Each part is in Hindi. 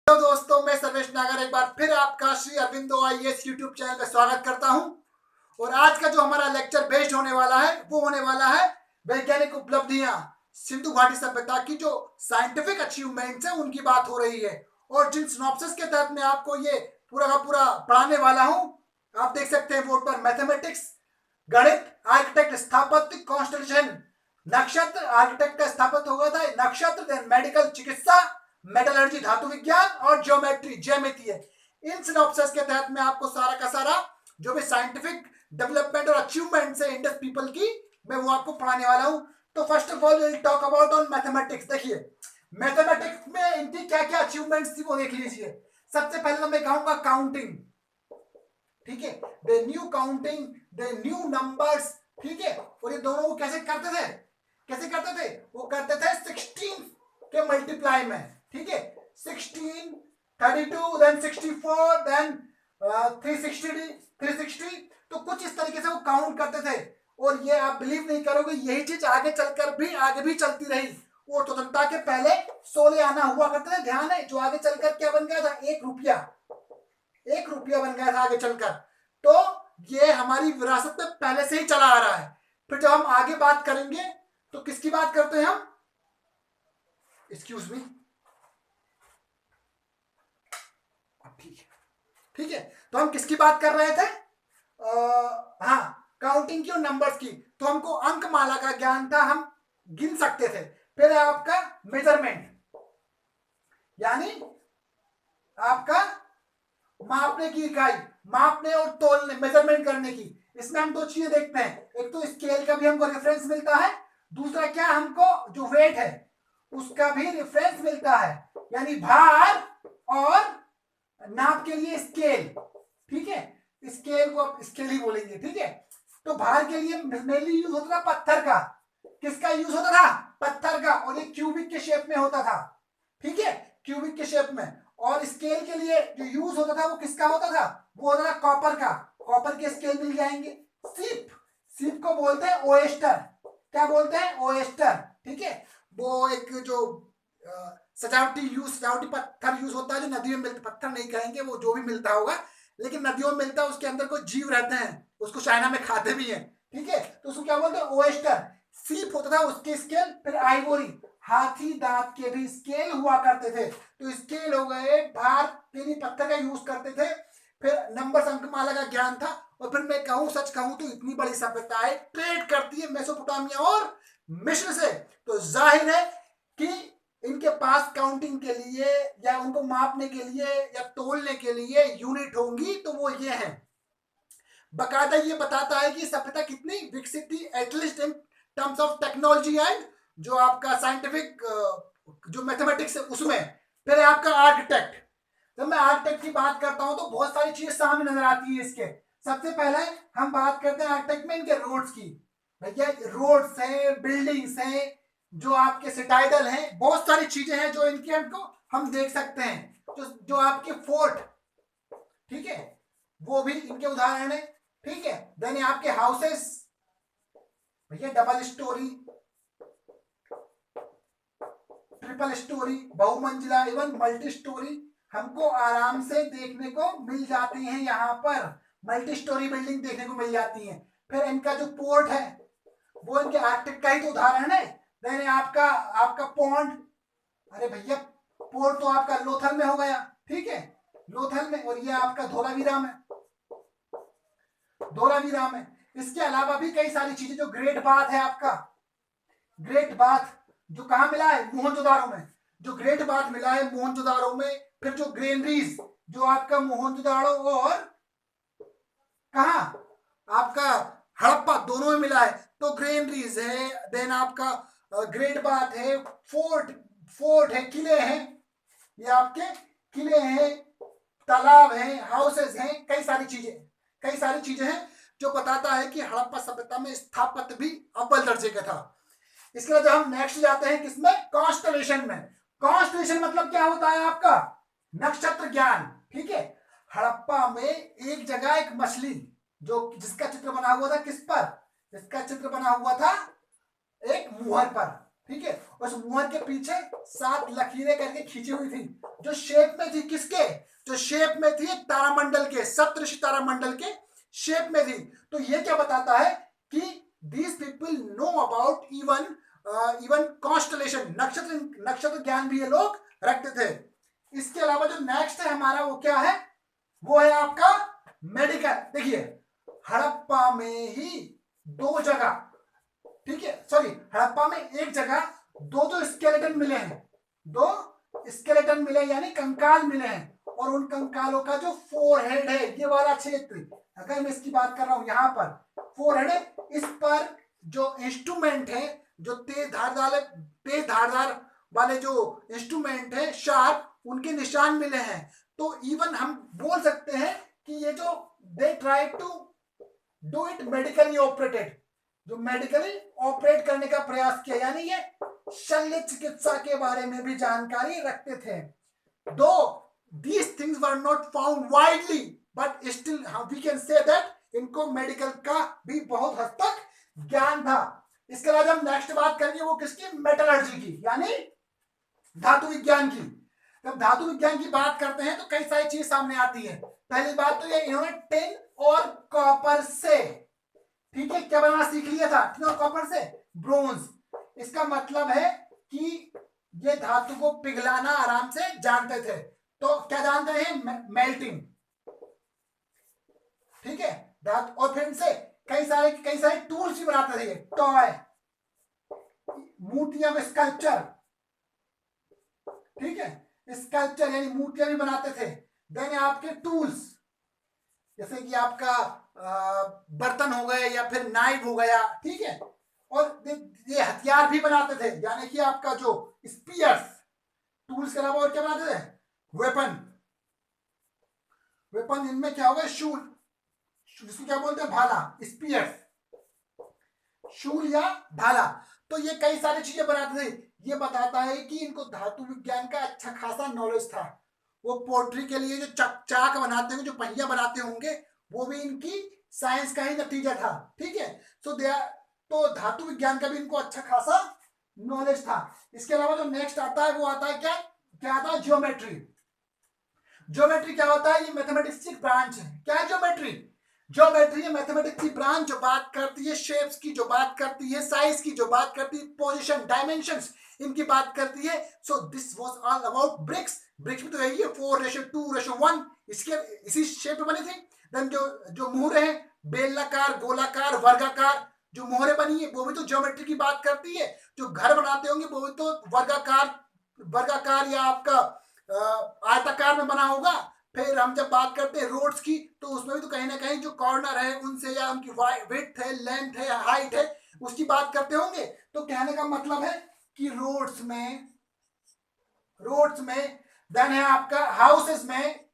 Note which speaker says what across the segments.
Speaker 1: हेलो दोस्तों, मैं सर्वेश नागर एक बार फिर आपका Shri Aurobindo IAS YouTube channel पे स्वागत करता हूं। और आज का जो हमारा लेक्चर बेस्ड होने वाला है वो होने वाला है वैज्ञानिक उपलब्धियां, सिंधु घाटी सभ्यता की जो साइंटिफिक अचीवमेंट्स है उनकी बात हो रही है। और जिन सिनॉप्सिस के तहत मैं आपको ये पूरा का पूरा पढ़ाने वाला हूँ, आप देख सकते हैं बोर्ड पर मैथमेटिक्स, गणित, आर्किटेक्ट, स्थापत्य, कॉन्स्टलेशन, नक्षत्र, आर्किटेक्ट का स्थापत्य होगा था नक्षत्र, देन मेडिकल, चिकित्सा, मेटलर्जी, धातु विज्ञान और ज्योमेट्री, ज्यामिति है। इन सिनॉप्सिस के तहत मैं आपको सारा का सारा जो भी साइंटिफिक डेवलपमेंट और अचीवमेंट्स है इंडस पीपल की, मैं वो आपको पढ़ाने वाला हूं। तो first of all will talk about on mathematics. देखिए मैथमेटिक्स में इनकी क्या क्या अचीवमेंट्स थी वो देख लीजिए। सबसे पहले तो मैं कहूंगा काउंटिंग, ठीक है, the new counting, the new numbers, ठीक है। और ये दोनों वो कैसे करते थे, वो करते थे 16 के मल्टीप्लाई में, ठीक है। 16, 32, देन 64, देन 360, तो कुछ इस तरीके से वो काउंट करते थे। और ये आप बिलीव नहीं करोगे, यही चीज आगे चलकर भी आगे भी चलती रही। और स्वतंत्रता के पहले 16 आना हुआ करते थे, ध्यान है, जो आगे चलकर क्या बन गया था, 1 रुपया बन गया था आगे चलकर। तो ये हमारी विरासत में पहले से ही चला आ रहा है। फिर जब हम आगे बात करेंगे तो किसकी बात करते हैं हम, एक्सक्यूज मी, ठीक है। तो हम किसकी बात कर रहे थे, हाँ, काउंटिंग की और नंबर्स की। तो हमको अंक माला का ज्ञान था, हम गिन सकते थे। फिर है आपका मेजरमेंट, यानी आपका मापने की इकाई, मापने और तोलने, मेजरमेंट करने की। इसमें हम दो चीजें देखते हैं, एक तो स्केल का भी हमको रेफरेंस मिलता है, दूसरा क्या, हमको जो वेट है उसका भी रेफरेंस मिलता है, यानी भार और नाप के लिए स्केल, ठीक है। स्केल को आप स्केल ही बोलेंगे, ठीक है। तो भार के लिए मेनली यूज होता था पत्थर का। किसका यूज होता था, पत्थर का, और ये क्यूबिक के शेप में होता था, ठीक है, क्यूबिक के शेप में। और स्केल के लिए जो यूज होता था वो किसका होता था, वो होता था कॉपर का। कॉपर के स्केल मिल जाएंगे। सीप को बोलते हैं ओएस्टर, क्या बोलते हैं, ओएस्टर, ठीक है। वो एक जो सजावटी पत्थर यूज होता है, जो नदियों में मिलता, पत्थर नहीं कहेंगे, वो जो भी मिलता होगा, लेकिन नदियों में मिलता है, उसके अंदर कोई जीव रहते हैं, उसको चाइना में खाते भी हैं, ठीक है। तो उसको क्या बोलते हैं, ओएस्टर। सीप होता था उसके स्केल। फिर आइवोरी, हाथी दांत के भी स्केल हुआ करते थे। तो स्केल हो गए, भार के लिए पत्थर का यूज करते थे। फिर नंबर, अंकमाला का ज्ञान था। और फिर मैं कहूं, सच कहूं तो इतनी बड़ी सभ्यताएं ट्रेड करती है मेसोपोटामिया और मिस्र से, तो जाहिर है कि इनके पास काउंटिंग के लिए या उनको मापने के लिए या तोलने के लिए यूनिट होंगी, तो वो ये है। बकायदा ये बताता है कि सभ्यता कितनी विकसित थी, at least in terms of technology and जो आपका साइंटिफिक जो मैथमेटिक्स है उसमें। फिर है आपका आर्किटेक्ट। जब मैं आर्किटेक्ट की बात करता हूं तो बहुत सारी चीजें सामने नजर आती है इसके। सबसे पहले हम बात करते हैं आर्किटेक्ट में इनके रोड्स की। भैया रोड्स हैं, बिल्डिंग्स हैं, जो आपके सिटाइडल हैं, बहुत सारी चीजें हैं जो इनके हमको हम देख सकते हैं। जो आपके फोर्ट, ठीक है, वो भी इनके उदाहरण है, ठीक है। देन आपके हाउसेस, भैया डबल स्टोरी, ट्रिपल स्टोरी, बहुमंजिला, इवन मल्टी स्टोरी हमको आराम से देखने को मिल जाती हैं। यहाँ पर मल्टी स्टोरी बिल्डिंग देखने को मिल जाती हैं। फिर इनका जो पोर्ट है वो इनके आर्कटिक का ही तो उदाहरण है। देन आपका पॉन्ड, अरे भैया पोर्ट तो आपका लोथल में हो गया, ठीक है, लोथल में। और ये आपका धोलावीरा में। इसके अलावा भी कई सारी चीजें, जो ग्रेट बाथ है आपका, ग्रेट बाथ जो कहां मिला है, मोहनजोदारो में, जो ग्रेट बाथ मिला है मोहनजोदारो में। फिर जो ग्रेनरीज जो आपका मोहनजोदारो और कहा आपका हड़प्पा दोनों में मिला है, तो ग्रेनरीज है, देन आपका ग्रेट बाथ है, फोर्ट है, किले हैं, ये आपके किले हैं, तालाब हैं, हाउसेस हैं, कई सारी चीजें हैं जो बताता है कि हड़प्पा सभ्यता में स्थापत्य भी अव्वल दर्जे का था। इसके बाद हम नेक्स्ट जाते हैं किसमें, कॉन्स्टलेशन में। कॉन्स्टलेशन मतलब क्या होता है आपका, नक्षत्र ज्ञान, ठीक है। हड़प्पा में एक जगह एक मछली जो जिसका चित्र बना हुआ था, किस पर, इसका चित्र बना हुआ था एक मुहर पर, ठीक है। उस मुहर के पीछे 7 लकीरें करके खींची हुई थी, जो शेप में थी किसके, जो शेप में थी एक तारामंडल के, सप्तऋषि तारामंडल के शेप में थी। तो ये क्या बताता है कि these people know about even constellation, नक्षत्र ज्ञान भी ये लोग रखते थे। इसके अलावा जो नेक्स्ट है हमारा वो क्या है, वो है आपका मेडिकल। देखिए हड़प्पा में ही 2 जगह, ठीक है, सॉरी हड़प्पा में एक जगह दो स्केलेटन मिले हैं, 2 स्केलेटन मिले यानी कंकाल मिले हैं, और उन कंकालों का जो फोरहेड है, ये वाला क्षेत्र, अगर मैं इसकी बात कर रहा हूं यहां पर फोरहेड है, इस पर जो इंस्ट्रूमेंट है, जो तेज धारदार वाले जो इंस्ट्रूमेंट है शार्प, उनके निशान मिले हैं। तो इवन हम बोल सकते हैं कि ये जो they try to do it medically operated, जो मेडिकली ऑपरेट करने का प्रयास किया, यानी ये शल्य चिकित्सा के बारे में भी जानकारी रखते थे। Though these things were not found widely but still we can say that इनको मेडिकल का भी बहुत हद तक ज्ञान था। इसके बाद हम नेक्स्ट बात करेंगे वो किसकी, मेटलर्जी की, यानी धातु विज्ञान की। जब धातु विज्ञान की बात करते हैं तो कई सारी चीज सामने आती है। पहली बात तो ये इन्होंने टिन और कॉपर से, ठीक है, क्या बनाना सीख लिया था, टिन और कॉपर से ब्रोंज। इसका मतलब है कि ये धातु को पिघलाना आराम से जानते थे। तो क्या जानते हैं, मेल्टिंग, ठीक है, धातु। और फिर से कई सारे टूल्स भी बनाते थे, टॉय, मूर्तियां में स्कल्पचर, ठीक है, स्कल्पचर यानी मूर्तियां भी बनाते थे। देन आपके टूल्स, जैसे कि आपका बर्तन हो गए या फिर नाइफ हो गया, ठीक है, और ये हथियार भी बनाते थे, यानी कि आपका जो स्पीयर्स, टूल्स के अलावा और क्या बनाते थे, वेपन। वेपन इनमें क्या होगा, शूल, जिसको क्या बोलते हैं, भाला, स्पीयर्स, शूल या भाला। तो ये कई सारी चीजें बनाते थे। ये बताता है कि इनको धातु विज्ञान का अच्छा खासा नॉलेज था। वो पोट्री के लिए जो चाक बनाते होंगे, जो पहिया बनाते होंगे, वो भी इनकी साइंस का ही नतीजा था, ठीक है। तो धातु विज्ञान का भी इनको अच्छा खासा नॉलेज था। इसके अलावा जो नेक्स्ट आता है वो आता है क्या आता है, ज्योमेट्री। ज्योमेट्री क्या होता है, ये मैथमेटिक्स की ब्रांच है। क्या है ज्योमेट्री, ज्योमेट्री है मैथमेटिक्स की ब्रांच जो बात करती है शेप्स की, जो बात करती है साइज की, जो बात करती है पोजीशन, डायमेंशंस, इनकी बात करती है। So this was all about BRICS. BRICS में तो यही है 4:2:1, इसके इसी शेप में बनी थी। देन जो मोहरे हैं, बेलनाकार, गोलाकार, वर्गाकार, जो मोहरे बनी है वो भी तो ज्योमेट्री की बात करती है। जो घर बनाते होंगे वो भी तो वर्गाकार या आपका आयताकार में बना होगा। फिर हम जब बात करते हैं रोड्स की, तो उसमें भी तो कहीं ना कहीं जो कॉर्नर है उनसे, या उनकी विड्थ है, लेंथ है, हाइट है, उसकी बात करते होंगे। तो कहने का मतलब है कि रोड्स में देन है आपका हाउसेस में,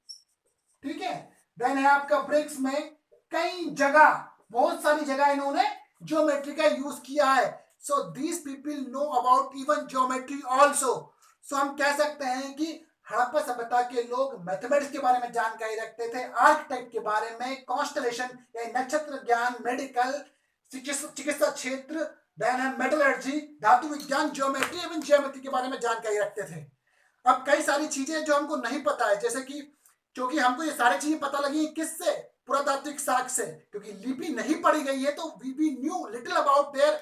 Speaker 1: ठीक है, देन है आपका ब्रिक्स में, कई जगह, बहुत सारी जगह इन्होंने ज्योमेट्री का यूज किया है। So these people know about even geometry also. So हम कह सकते हैं कि हड़प्पा सभ्यता के लोग मैथमेटिक्स के बारे में जानकारी रखते थे, आर्किटेक्ट के बारे में, कॉन्स्टलेशन या नक्षत्र ज्ञान, मेडिकल, चिकित्सा क्षेत्र, देन है मेटलर्जी, धातु विज्ञान, ज्योमेट्री एवं ज्योमेट्री के बारे में जानकारी रखते थे। अब कई सारी चीजें जो हमको नहीं पता है, जैसे कि क्योंकि हमको ये सारी चीजें पता लगी किससे, पुरातात्विक साक्ष्य से, क्योंकि लिपि नहीं पढ़ी गई है, तो we knew little about their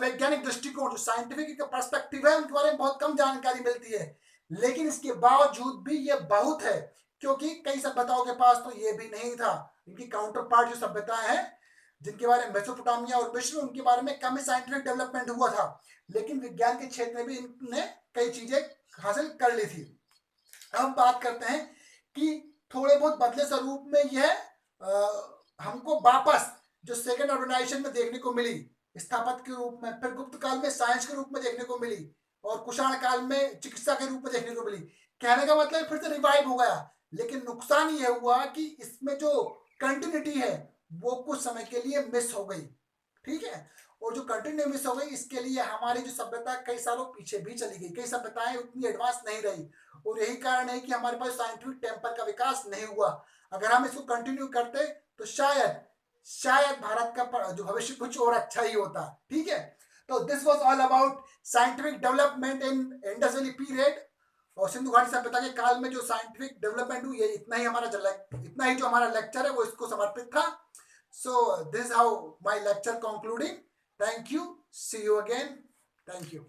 Speaker 1: वैज्ञानिक दृष्टिकोण, जो साइंटिफिक पर्सपेक्टिव है, उनके बारे में बहुत कम जानकारी मिलती है। लेकिन इसके बावजूद भी ये बहुत है, क्योंकि कई सभ्यताओं के पास तो ये भी नहीं था। इनकी काउंटर पार्ट जो सभ्यताएं हैं, जिनके बारे में मेसोपोटामिया और मिस्र, उनके बारे में कम साइंटिफिक डेवलपमेंट हुआ था, लेकिन विज्ञान के क्षेत्र में भी इनने कई चीजें हासिल कर ली थी। अब बात करते हैं कि थोड़े बहुत बदले स्वरूप में यह हमको वापस जो सेकेंड ऑर्गेनाइजेशन में देखने को मिली, स्थापत्य के रूप में, फिर गुप्त काल में साइंस के रूप में देखने को मिली, और कुषाण काल में चिकित्सा के रूप में देखने को मिली। कहने का मतलब फिर से रिवाइव हो गया, लेकिन नुकसान यह हुआ कि इसमें जो कंटिन्यूटी है वो कुछ समय के लिए मिस हो गई, ठीक है। और जो कंटिन्यू मिस हो गई, इसके लिए हमारी जो सभ्यता कई सालों पीछे भी चली गई, कई सभ्यताएं उतनी एडवांस नहीं रही, और यही कारण है कि हमारे पास साइंटिफिक टेम्पर का विकास नहीं हुआ। अगर हम इसको कंटिन्यू करते तो शायद भारत का जो भविष्य कुछ और अच्छा ही होता, ठीक है। तो this was all about scientific development in Indus valley period और सिंधु घाटी सभ्यता के काल में जो साइंटिफिक डेवलपमेंट हुई है, इतना ही जो हमारा लेक्चर है वो इसको समर्पित था. So this how my lecture concluding. Thank you. See you again. Thank you.